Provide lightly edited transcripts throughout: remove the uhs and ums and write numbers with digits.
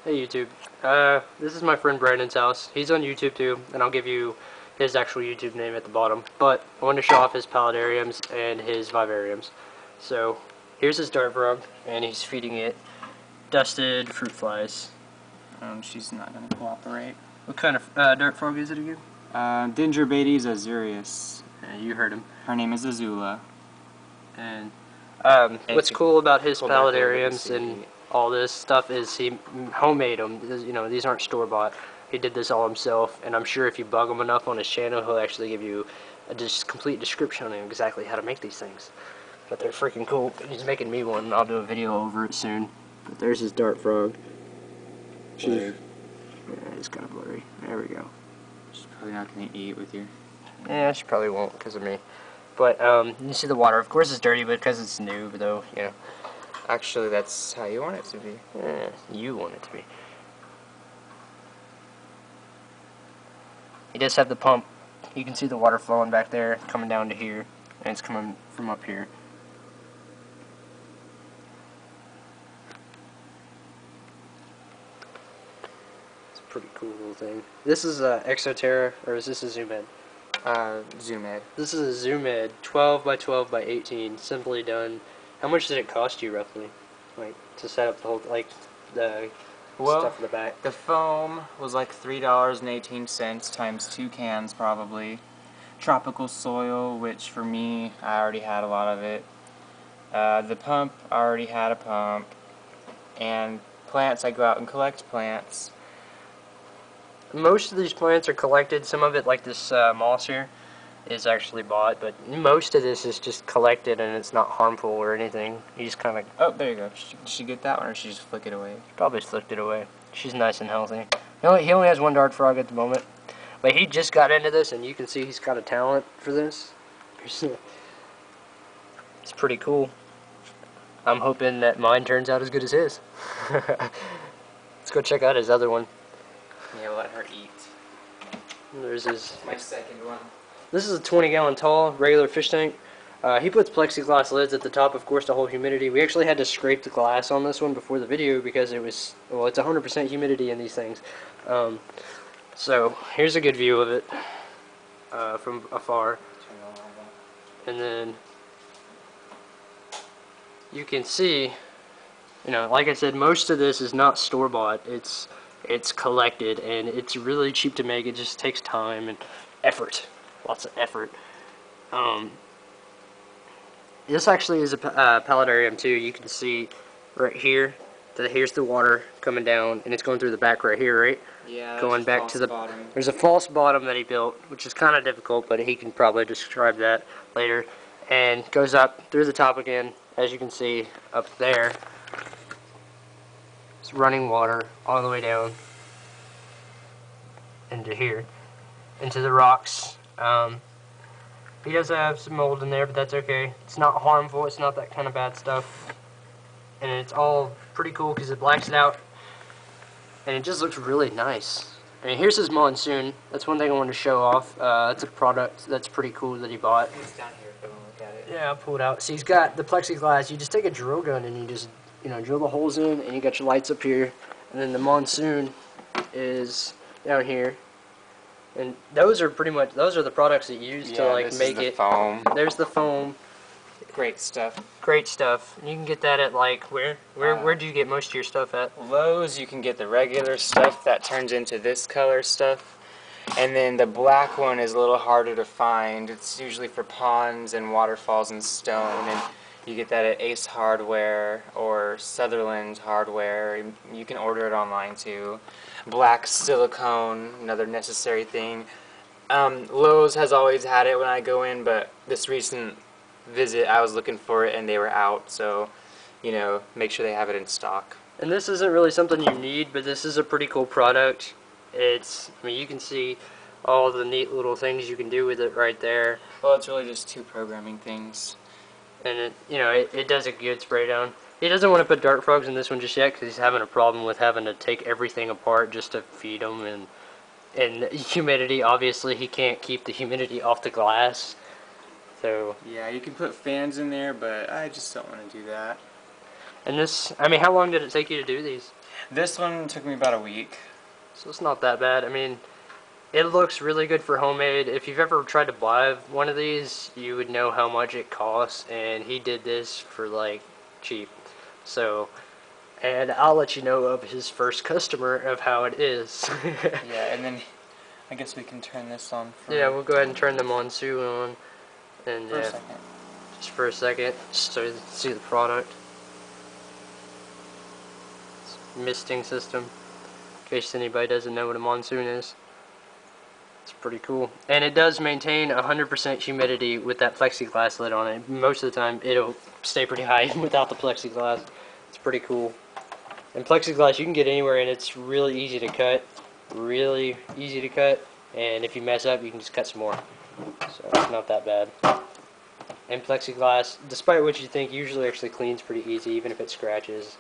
Hey YouTube, this is my friend Brandon's house. He's on YouTube too, and I'll give you his actual YouTube name at the bottom. But I want to show off his paludariums and his vivariums. So here's his dart frog, and he's feeding it dusted fruit flies. She's not going to cooperate. What kind of dart frog is it again? Dendrobates azurius. You heard him. Her name is Azula. And what's cool about his paludariums and all this stuff is he homemade them. You know, these aren't store-bought. He did this all himself, and I'm sure if you bug him enough on his channel, he'll actually give you a complete description on exactly how to make these things. But they're freaking cool. He's making me one, and I'll do a video over it soon. But there's his dart frog. Yeah, it's kind of blurry. There we go. She's probably not going to eat with you. Yeah, she probably won't because of me. But you see the water. Of course it's dirty, but because it's new, though, you know. Actually, that's how you want it to be. Yeah, you want it to be. He does have the pump. You can see the water flowing back there, coming down to here, and it's coming from up here. It's a pretty cool little thing. This is a Exoterra, or is this a Zoom Ed? Zoom Ed. This is a Zoom Ed, 12 by 12 by 18, simply done. How much did it cost you roughly, like to set up the whole, like the stuff in the back? The foam was like $3.18 times 2 cans probably. Tropical soil, which for me, I already had a lot of it. The pump, I already had a pump. And plants, I go out and collect plants. Most of these plants are collected. Some of it, like this moss here, is actually bought, but most of this is just collected and it's not harmful or anything. You just kind of... Oh, there you go. Did she get that one, or did she just flick it away? Probably flicked it away. She's nice and healthy. He only has one dart frog at the moment, but he just got into this, and you can see he's got a talent for this. It's pretty cool. I'm hoping that mine turns out as good as his. Let's go check out his other one. Yeah, let her eat. There's his... My second one. This is a 20-gallon tall, regular fish tank. He puts plexiglass lids at the top, of course, to hold humidity. We actually had to scrape the glass on this one before the video because it was, well, it's 100% humidity in these things. So, here's a good view of it from afar. And then you can see, you know, like I said, most of this is not store-bought. It's collected, and it's really cheap to make. It just takes time and effort. Lots of effort. This actually is a paludarium too. You can see right here that here's the water coming down, and it's going through the back right here, right? Yeah. Going back to the bottom. There's a false bottom that he built, which is kind of difficult, but he can probably describe that later. And goes up through the top again, as you can see up there. It's running water all the way down into here, into the rocks. He does have some mold in there, but that's okay. It's not harmful. It's not that kind of bad stuff. And it's all pretty cool because it blacks it out. And it just looks really nice. I mean, here's his monsoon. That's one thing I wanted to show off. It's a product that's pretty cool that he bought. It's down here if you want to look at it. Yeah, I'll pull it out. So he's got the plexiglass. You just take a drill gun and you just, you know, drill the holes in, and you got your lights up here. And then the monsoon is down here. And those are pretty much, those are the products that you use to like make it. Foam. There's the foam. Great stuff. Great stuff. You can get that at like where do you get most of your stuff at? Lowe's. You can get the regular stuff that turns into this color stuff, and then the black one is a little harder to find. It's usually for ponds and waterfalls and stone, and you get that at Ace Hardware or Sutherland Hardware. You can order it online too. Black silicone, another necessary thing. Lowe's has always had it when I go in, but this recent visit I was looking for it and they were out, so, you know, make sure they have it in stock. And this isn't really something you need, but this is a pretty cool product. It's, I mean, you can see all the neat little things you can do with it right there. Well, it's really just 2 programming things. And it, you know, it does a good spray down. He doesn't want to put dart frogs in this one just yet because he's having a problem with having to take everything apart just to feed them, and humidity. Obviously, he can't keep the humidity off the glass. So yeah, you can put fans in there, but I just don't want to do that. And this, I mean, how long did it take you to do these? This one took me about a week. So it's not that bad. I mean, it looks really good for homemade. If you've ever tried to buy one of these, you would know how much it costs, and he did this for like cheap. So, and I'll let you know of his first customer of how it is. Yeah, and then I guess we can turn this on for... Yeah, we'll go ahead and turn the monsoon on. And for a second. just for a second, so you can see the product. It's a misting system, in case anybody doesn't know what a monsoon is. It's pretty cool. And it does maintain 100% humidity with that plexiglass lid on it. Most of the time, it'll stay pretty high without the plexiglass. It's pretty cool. And plexiglass you can get anywhere, and it's really easy to cut. Really easy to cut. And if you mess up, you can just cut some more. So it's not that bad. And plexiglass, despite what you think, usually actually cleans pretty easy, even if it scratches.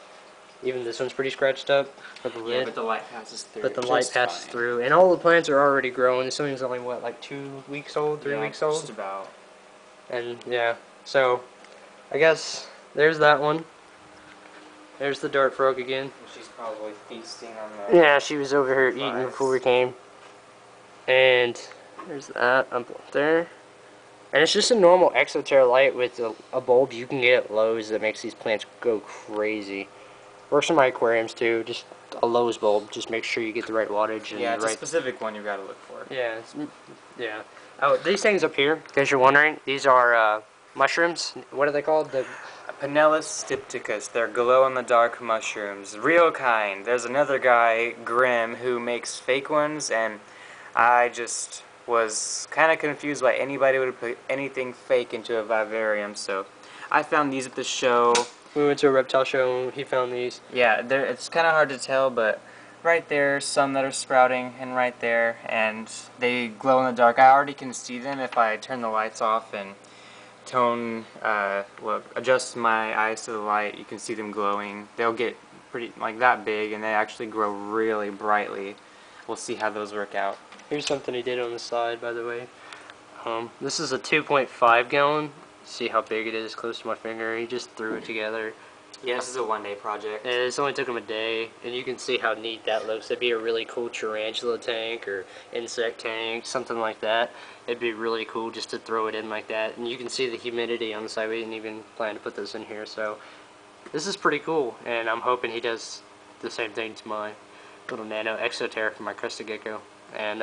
Even this one's pretty scratched up for the lid. Yeah, but the light passes through. But the light passes through. And all the plants are already growing. This one's only, what, like 2 weeks old, 3 weeks old? Just about. And, yeah. So, I guess there's that one. There's the dart frog again. She's probably feasting on the... Yeah, she was over here eating before we came. And there's that up there. And it's just a normal Exoterra light with a bulb you can get at Lowe's that makes these plants go crazy. Works in my aquariums too, just a Lowe's bulb. Just make sure you get the right wattage. And yeah, it's the right... a specific one you gotta look for. Yeah, yeah. Oh, these things up here, in case you're wondering, these are mushrooms. What are they called? The Pinellus stypticus. They're glow-in-the-dark mushrooms. Real kind. There's another guy, Grim, who makes fake ones, and I just was kind of confused why anybody would put anything fake into a vivarium, so I found these at the show. We went to a reptile show and he found these. Yeah, it's kind of hard to tell, but right there, some that are sprouting, and right there, and they glow in the dark. I already can see them if I turn the lights off and adjust my eyes to the light. You can see them glowing. They'll get pretty, like that big, and they actually grow really brightly. We'll see how those work out. Here's something he did on the side, by the way. This is a 2.5 gallon. See how big it is close to my finger. He just threw it together. Yeah, this is a one-day project. And it only took him a day, and you can see how neat that looks. It'd be a really cool tarantula tank or insect tank, something like that. It'd be really cool just to throw it in like that. And you can see the humidity on the side. We didn't even plan to put this in here, so this is pretty cool. And I'm hoping he does the same thing to my little nano Exoterra for my crested gecko. And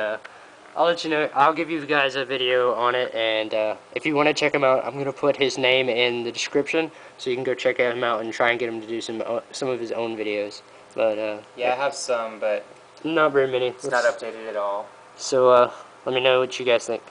I'll let you know. I'll give you guys a video on it, and if you want to check him out, I'm gonna put his name in the description, so you can go check him out and try and get him to do some of his own videos. But yeah, I have some, but not very many. It's not updated at all. So let me know what you guys think.